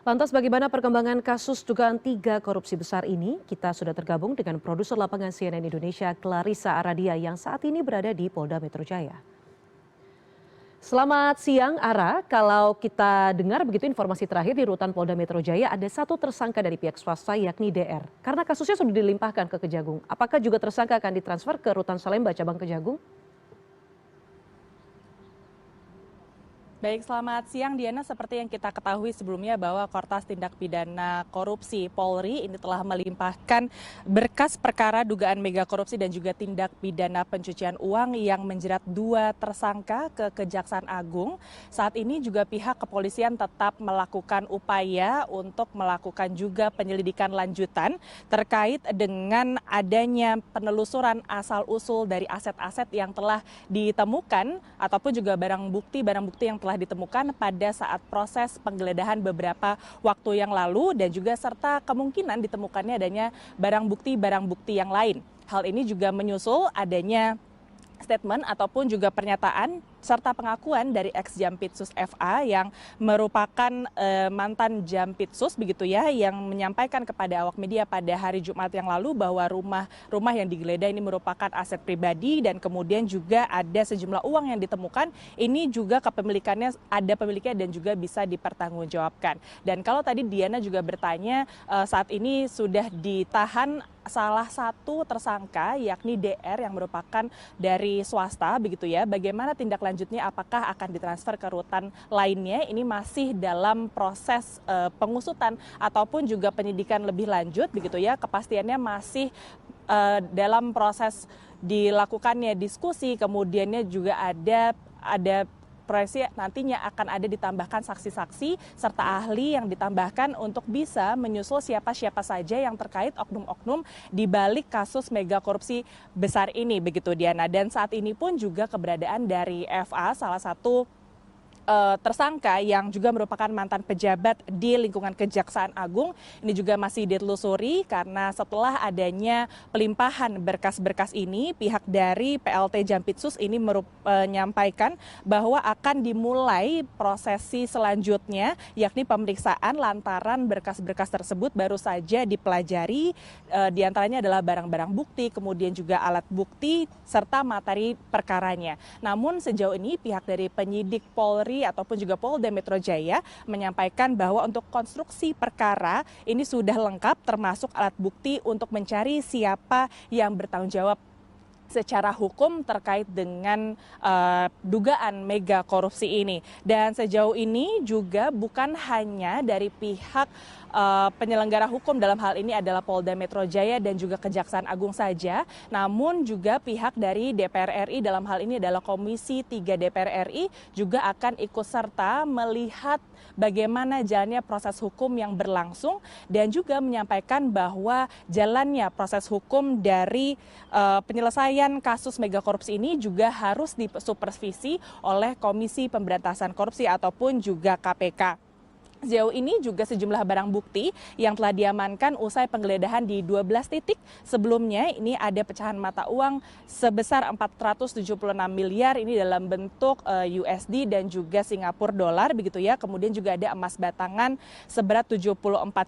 Lantas bagaimana perkembangan kasus dugaan 3 korupsi besar ini? Kita sudah tergabung dengan produser lapangan CNN Indonesia Clarissa Aradia yang saat ini berada di Polda Metro Jaya. Selamat siang Ara, kalau kita dengar begitu informasi terakhir di rutan Polda Metro Jaya ada 1 tersangka dari pihak swasta yakni DR. Karena kasusnya sudah dilimpahkan ke Kejagung, apakah juga tersangka akan ditransfer ke rutan Salemba cabang Kejagung? Baik, selamat siang Diana. Seperti yang kita ketahui sebelumnya bahwa Kortas Tindak Pidana Korupsi Polri ini telah melimpahkan berkas perkara dugaan mega korupsi dan juga tindak pidana pencucian uang yang menjerat 2 tersangka ke Kejaksaan Agung. Saat ini juga pihak kepolisian tetap melakukan upaya untuk melakukan juga penyelidikan lanjutan terkait dengan adanya penelusuran asal-usul dari aset-aset yang telah ditemukan ataupun juga barang bukti yang telah ditemukan pada saat proses penggeledahan beberapa waktu yang lalu dan juga serta kemungkinan ditemukannya adanya barang bukti yang lain. Hal ini juga menyusul adanya statement ataupun juga pernyataan serta pengakuan dari ex Jampitsus FA yang merupakan mantan Jampitsus begitu ya, yang menyampaikan kepada awak media pada hari Jumat yang lalu bahwa rumah yang digeledah ini merupakan aset pribadi dan kemudian juga ada sejumlah uang yang ditemukan ini juga kepemilikannya ada pemiliknya dan juga bisa dipertanggungjawabkan. Dan kalau tadi Diana juga bertanya saat ini sudah ditahan salah satu tersangka yakni DR yang merupakan dari swasta begitu ya. Bagaimana tindak lanjutnya, apakah akan ditransfer ke rutan lainnya, ini masih dalam proses pengusutan ataupun juga penyidikan lebih lanjut begitu ya. Kepastiannya masih dalam proses dilakukannya diskusi, kemudiannya juga ada proyeksi nantinya akan ada ditambahkan saksi-saksi serta ahli yang ditambahkan untuk bisa menyusul siapa-siapa saja yang terkait oknum-oknum di balik kasus mega korupsi besar ini begitu Diana. Dan saat ini pun juga keberadaan dari FA, salah satu tersangka yang juga merupakan mantan pejabat di lingkungan Kejaksaan Agung ini juga masih ditelusuri karena setelah adanya pelimpahan berkas-berkas ini pihak dari PLT Jampitsus ini menyampaikan bahwa akan dimulai prosesi selanjutnya yakni pemeriksaan lantaran berkas-berkas tersebut baru saja dipelajari, diantaranya adalah barang-barang bukti, kemudian juga alat bukti serta materi perkaranya. Namun sejauh ini pihak dari penyidik Polri ataupun juga Polda Metro Jaya menyampaikan bahwa untuk konstruksi perkara ini sudah lengkap termasuk alat bukti untuk mencari siapa yang bertanggung jawab secara hukum terkait dengan dugaan mega korupsi ini. Dan sejauh ini juga bukan hanya dari pihak penyelenggara hukum dalam hal ini adalah Polda Metro Jaya dan juga Kejaksaan Agung saja, namun juga pihak dari DPR RI dalam hal ini adalah Komisi 3 DPR RI juga akan ikut serta melihat bagaimana jalannya proses hukum yang berlangsung dan juga menyampaikan bahwa jalannya proses hukum dari penyelesaian kasus mega korupsi ini juga harus disupervisi oleh Komisi Pemberantasan Korupsi ataupun juga KPK. Sejauh ini juga sejumlah barang bukti yang telah diamankan usai penggeledahan di 12 titik. Sebelumnya ini ada pecahan mata uang sebesar 476 miliar ini dalam bentuk USD dan juga Singapura dolar begitu ya. Kemudian juga ada emas batangan seberat 74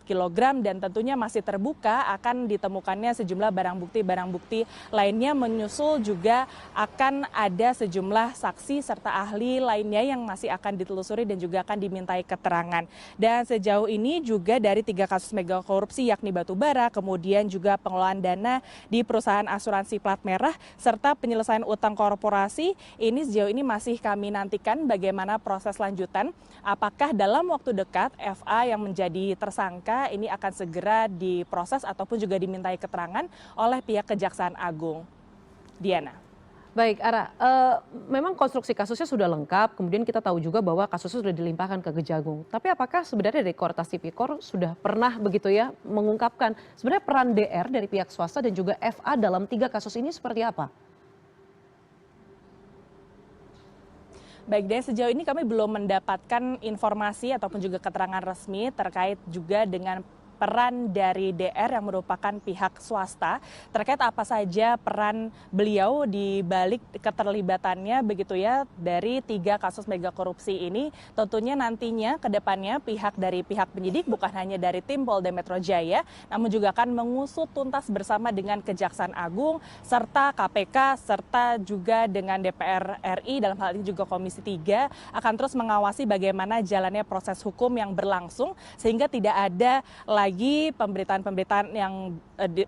kg dan tentunya masih terbuka akan ditemukannya sejumlah barang bukti lainnya, menyusul juga akan ada sejumlah saksi serta ahli lainnya yang masih akan ditelusuri dan juga akan dimintai keterangan. Dan sejauh ini juga dari 3 kasus mega korupsi yakni batubara, kemudian juga pengelolaan dana di perusahaan asuransi plat merah, serta penyelesaian utang korporasi, ini sejauh ini masih kami nantikan bagaimana proses lanjutan. Apakah dalam waktu dekat FA yang menjadi tersangka ini akan segera diproses ataupun juga dimintai keterangan oleh pihak Kejaksaan Agung. Diana. Baik, Ara, memang konstruksi kasusnya sudah lengkap, kemudian kita tahu juga bahwa kasusnya sudah dilimpahkan ke Kejagung. Tapi apakah sebenarnya dari Kortas Tipikor sudah pernah begitu ya mengungkapkan sebenarnya peran DR dari pihak swasta dan juga FA dalam 3 kasus ini seperti apa? Baik deh, sejauh ini kami belum mendapatkan informasi ataupun juga keterangan resmi terkait juga dengan peran dari DR yang merupakan pihak swasta terkait apa saja peran beliau di balik keterlibatannya begitu ya dari 3 kasus mega korupsi ini. Tentunya nantinya ke depannya dari pihak penyidik bukan hanya dari tim Polda Metro Jaya, namun juga akan mengusut tuntas bersama dengan Kejaksaan Agung serta KPK serta juga dengan DPR RI, dalam hal ini juga Komisi 3 akan terus mengawasi bagaimana jalannya proses hukum yang berlangsung sehingga tidak ada lagi pemberitaan-pemberitaan yang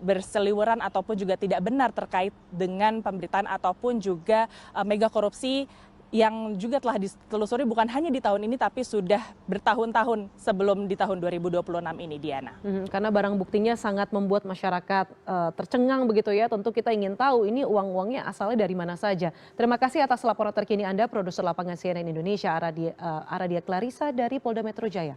berseliweran ataupun juga tidak benar terkait dengan pemberitaan ataupun juga mega korupsi yang juga telah ditelusuri bukan hanya di tahun ini tapi sudah bertahun-tahun sebelum di tahun 2026 ini, Diana. Karena barang buktinya sangat membuat masyarakat tercengang begitu ya. Tentu kita ingin tahu ini uang-uangnya asalnya dari mana saja. Terima kasih atas laporan terkini Anda, produser lapangan CNN Indonesia Aradia Clarissa dari Polda Metro Jaya.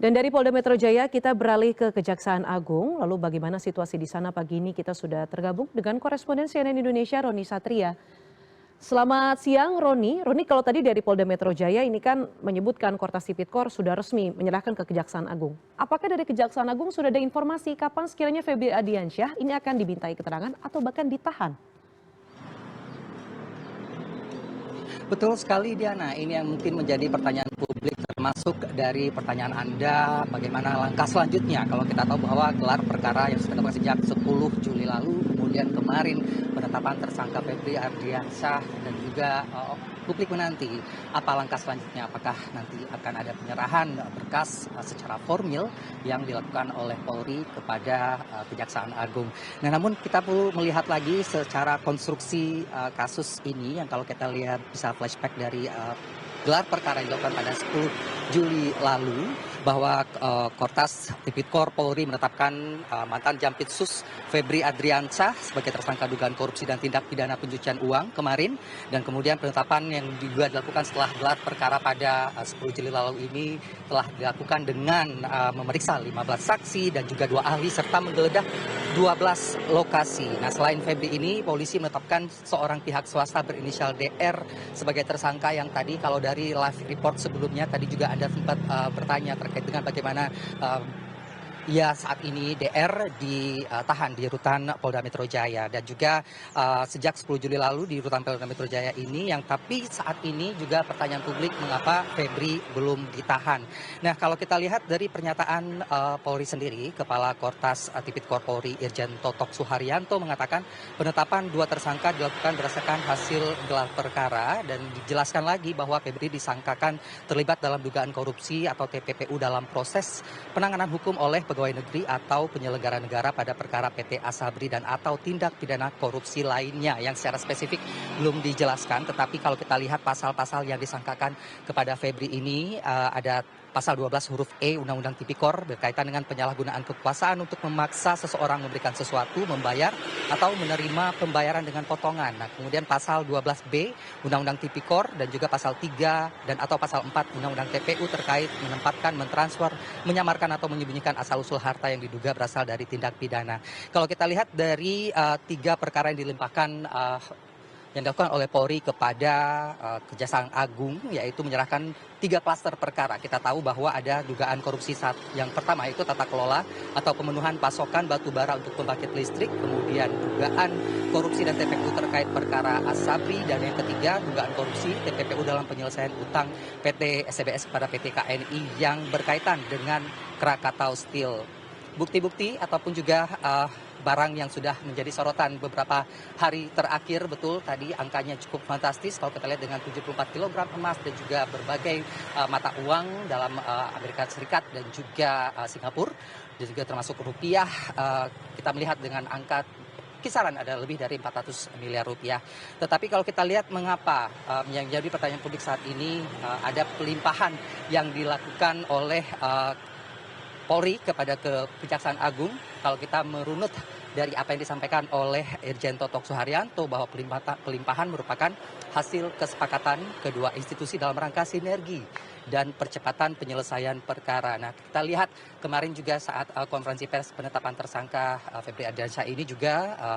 Dan dari Polda Metro Jaya kita beralih ke Kejaksaan Agung. Lalu bagaimana situasi di sana pagi ini kita sudah tergabung dengan koresponden CNN Indonesia Roni Satria. Selamat siang Roni. Roni, kalau tadi dari Polda Metro Jaya ini kan menyebutkan Kortas Tipikor sudah resmi menyerahkan ke Kejaksaan Agung. Apakah dari Kejaksaan Agung sudah ada informasi kapan sekiranya Febri Ardiansyah ini akan dimintai keterangan atau bahkan ditahan? Betul sekali Diana, ini yang mungkin menjadi pertanyaan publik termasuk dari pertanyaan Anda bagaimana langkah selanjutnya kalau kita tahu bahwa gelar perkara yang sudah dilakukan sejak 10 Juli lalu, kemudian kemarin penetapan tersangka Febri Ardiansyah dan juga publik menanti apa langkah selanjutnya, apakah nanti akan ada penyerahan berkas secara formil yang dilakukan oleh Polri kepada Kejaksaan Agung. Nah, namun kita perlu melihat lagi secara konstruksi kasus ini yang kalau kita lihat bisa flashback dari gelar perkara yang dilakukan pada 10 Juli lalu bahwa Kortas Tipikor Polri menetapkan mantan Jampitsus Febri Ardiansyah sebagai tersangka dugaan korupsi dan tindak pidana pencucian uang kemarin, dan kemudian penetapan yang juga dilakukan setelah gelar perkara pada 10 Juli lalu ini telah dilakukan dengan memeriksa 15 saksi dan juga 2 ahli serta menggeledah 12 lokasi. Nah, selain Febri ini, polisi menetapkan seorang pihak swasta berinisial DR sebagai tersangka yang tadi kalau dari live report sebelumnya tadi juga Anda sempat bertanya terkait dengan bagaimana saat ini DR ditahan di rutan Polda Metro Jaya, dan juga sejak 10 Juli lalu di rutan Polda Metro Jaya ini tapi saat ini juga pertanyaan publik mengapa Febri belum ditahan. Nah, kalau kita lihat dari pernyataan Polri sendiri, Kepala Kortas Tipikor Polri Irjen Totok Suharyanto mengatakan penetapan 2 tersangka dilakukan berdasarkan hasil gelar perkara, dan dijelaskan lagi bahwa Febri disangkakan terlibat dalam dugaan korupsi atau TPPU dalam proses penanganan hukum oleh pegawai negeri atau penyelenggara negara pada perkara PT Asabri dan atau tindak pidana korupsi lainnya yang secara spesifik belum dijelaskan. Tetapi kalau kita lihat pasal-pasal yang disangkakan kepada Febri ini ada Pasal 12 huruf E Undang-Undang Tipikor berkaitan dengan penyalahgunaan kekuasaan untuk memaksa seseorang memberikan sesuatu, membayar atau menerima pembayaran dengan potongan. Nah, kemudian Pasal 12B Undang-Undang Tipikor dan juga Pasal 3 dan atau Pasal 4 Undang-Undang TPU terkait menempatkan, mentransfer, menyamarkan atau menyembunyikan asal-usul harta yang diduga berasal dari tindak pidana. Kalau kita lihat dari 3 perkara yang dilimpahkan yang dilakukan oleh Polri kepada Kejaksaan Agung, yaitu menyerahkan 3 klaster perkara. Kita tahu bahwa ada dugaan korupsi yang pertama itu tata kelola atau pemenuhan pasokan batu bara untuk pembangkit listrik, kemudian dugaan korupsi dan TPPU terkait perkara Asabri, dan yang ketiga dugaan korupsi TPPU dalam penyelesaian utang PT SBS kepada PT KNI yang berkaitan dengan Krakatau Steel. Bukti-bukti ataupun juga barang yang sudah menjadi sorotan beberapa hari terakhir, betul tadi angkanya cukup fantastis kalau kita lihat dengan 74 kg emas dan juga berbagai mata uang dalam Amerika Serikat dan juga Singapura, dan juga termasuk rupiah, kita melihat dengan angka kisaran ada lebih dari 400 miliar rupiah. Tetapi kalau kita lihat mengapa yang jadi pertanyaan publik saat ini ada pelimpahan yang dilakukan oleh Polri kepada Kejaksaan Agung, kalau kita merunut dari apa yang disampaikan oleh Irjen Totok Suharyanto bahwa pelimpahan merupakan hasil kesepakatan kedua institusi dalam rangka sinergi dan percepatan penyelesaian perkara. Nah, kita lihat kemarin juga saat konferensi pers penetapan tersangka Febri Ardiansyah ini juga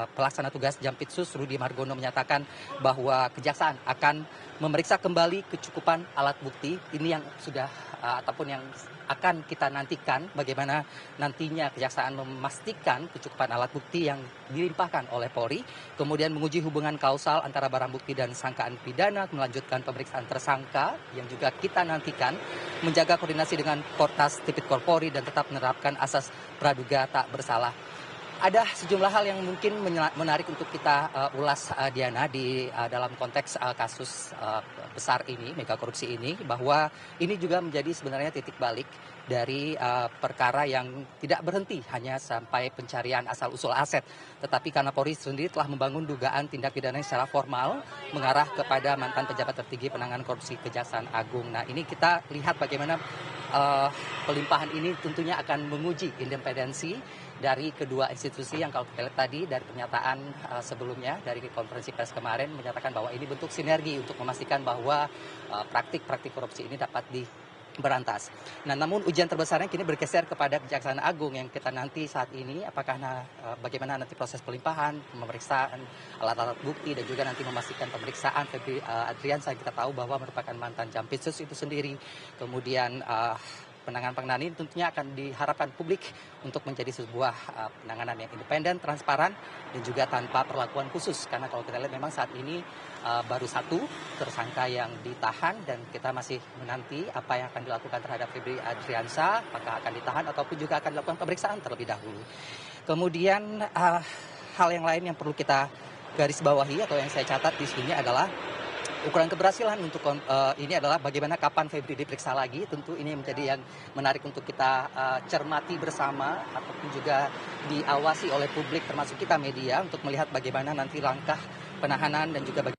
pelaksana tugas Jampitsus Rudi Margono menyatakan bahwa kejaksaan akan memeriksa kembali kecukupan alat bukti. Ini yang sudah ataupun yang akan kita nantikan bagaimana nantinya kejaksaan memastikan kecukupan alat bukti yang dilimpahkan oleh Polri, kemudian menguji hubungan kausal antara barang bukti dan sangkaan pidana, melanjutkan pemeriksaan tersangka yang juga kita nantikan, menjaga koordinasi dengan Kortas Tipikor Polri dan tetap menerapkan asas praduga tak bersalah. Ada sejumlah hal yang mungkin menarik untuk kita ulas, Diana, di dalam konteks kasus besar ini, mega korupsi ini, bahwa ini juga menjadi sebenarnya titik balik dari perkara yang tidak berhenti hanya sampai pencarian asal-usul aset, tetapi karena Polri sendiri telah membangun dugaan tindak pidana secara formal mengarah kepada mantan pejabat tertinggi penanganan korupsi Kejaksaan Agung. Nah, ini kita lihat bagaimana pelimpahan ini tentunya akan menguji independensi dari kedua institusi yang kalau kita lihat tadi dari pernyataan sebelumnya dari konferensi pers kemarin menyatakan bahwa ini bentuk sinergi untuk memastikan bahwa praktik-praktik korupsi ini dapat diberantas. Nah, namun ujian terbesarnya kini bergeser kepada Kejaksaan Agung yang kita nanti saat ini apakah bagaimana nanti proses pelimpahan, pemeriksaan alat-alat bukti dan juga nanti memastikan pemeriksaan Febri Ardiansyah yang kita tahu bahwa merupakan mantan Jampitsus itu sendiri. Kemudian penanganan ini tentunya akan diharapkan publik untuk menjadi sebuah penanganan yang independen, transparan, dan juga tanpa perlakuan khusus. Karena kalau kita lihat memang saat ini baru satu tersangka yang ditahan dan kita masih menanti apa yang akan dilakukan terhadap Febri Ardiansyah, apakah akan ditahan ataupun juga akan dilakukan pemeriksaan terlebih dahulu. Kemudian hal yang lain yang perlu kita garis bawahi atau yang saya catat di sini adalah ukuran keberhasilan untuk ini adalah bagaimana kapan Febri diperiksa lagi. Tentu ini menjadi yang menarik untuk kita cermati bersama ataupun juga diawasi oleh publik termasuk kita media untuk melihat bagaimana nanti langkah penahanan dan juga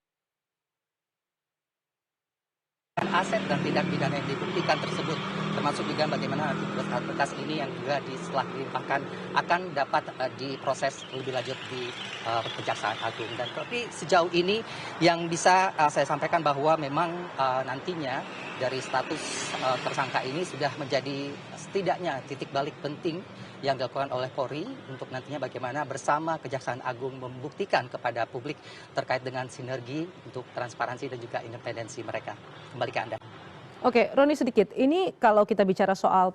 aset dan tindak pidana yang dibuktikan tersebut, termasuk juga bagaimana nanti berkas-berkas ini yang juga setelah dilimpahkan akan dapat diproses lebih lanjut di Kejaksaan Agung. Dan tapi sejauh ini yang bisa saya sampaikan bahwa memang nantinya dari status tersangka ini sudah menjadi setidaknya titik balik penting yang dilakukan oleh Polri untuk nantinya bagaimana bersama Kejaksaan Agung membuktikan kepada publik terkait dengan sinergi untuk transparansi dan juga independensi mereka. Kembali ke Anda. Oke, Roni sedikit. Ini kalau kita bicara soal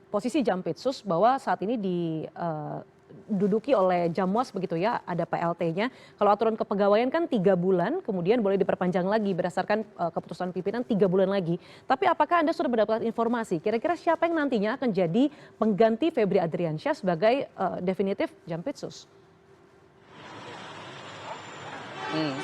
posisi Jampitsus bahwa saat ini diduduki oleh Jamwas begitu ya, ada PLT-nya. Kalau aturan kepegawaian kan 3 bulan, kemudian boleh diperpanjang lagi berdasarkan keputusan pimpinan 3 bulan lagi. Tapi apakah Anda sudah mendapatkan informasi kira-kira siapa yang nantinya akan jadi pengganti Febri Ardiansyah sebagai definitif Jampitsus?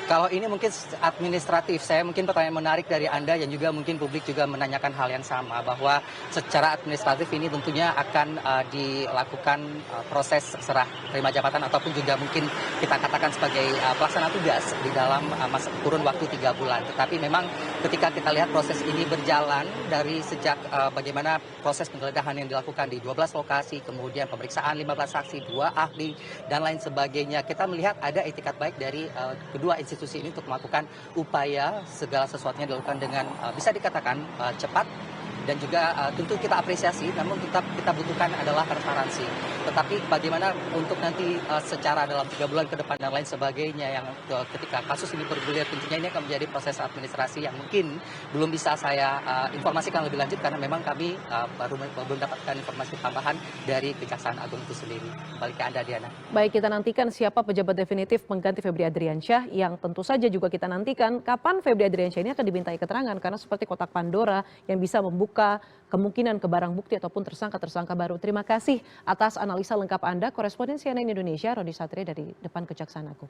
Kalau ini mungkin administratif, saya mungkin pertanyaan menarik dari Anda dan juga mungkin publik juga menanyakan hal yang sama bahwa secara administratif ini tentunya akan dilakukan proses serah terima jabatan ataupun juga mungkin kita katakan sebagai pelaksana tugas di dalam masa kurun waktu 3 bulan. Tetapi memang ketika kita lihat proses ini berjalan dari sejak bagaimana proses penggeledahan yang dilakukan di 12 lokasi, kemudian pemeriksaan 15 saksi, 2 ahli dan lain sebagainya, kita melihat ada etikat baik dari kedua institusi ini untuk melakukan upaya segala sesuatunya dilakukan dengan bisa dikatakan cepat dan juga tentu kita apresiasi, namun tetap kita butuhkan adalah transparansi. Tetapi bagaimana untuk nanti secara dalam 3 bulan ke depan dan lain sebagainya yang ketika kasus ini bergulir tentunya ini akan menjadi proses administrasi yang mungkin belum bisa saya informasikan lebih lanjut karena memang kami belum dapatkan informasi tambahan dari Kejaksaan Agung itu sendiri. Kembali ke Anda, Diana. Baik, kita nantikan siapa pejabat definitif pengganti Febri Ardiansyah yang tentu saja juga kita nantikan kapan Febri Ardiansyah ini akan dimintai keterangan karena seperti kotak Pandora yang bisa membuka kemungkinan ke barang bukti ataupun tersangka-tersangka baru. Terima kasih atas analisa lengkap Anda, koresponden CNN Indonesia Roni Satria dari depan Kejaksaan Agung.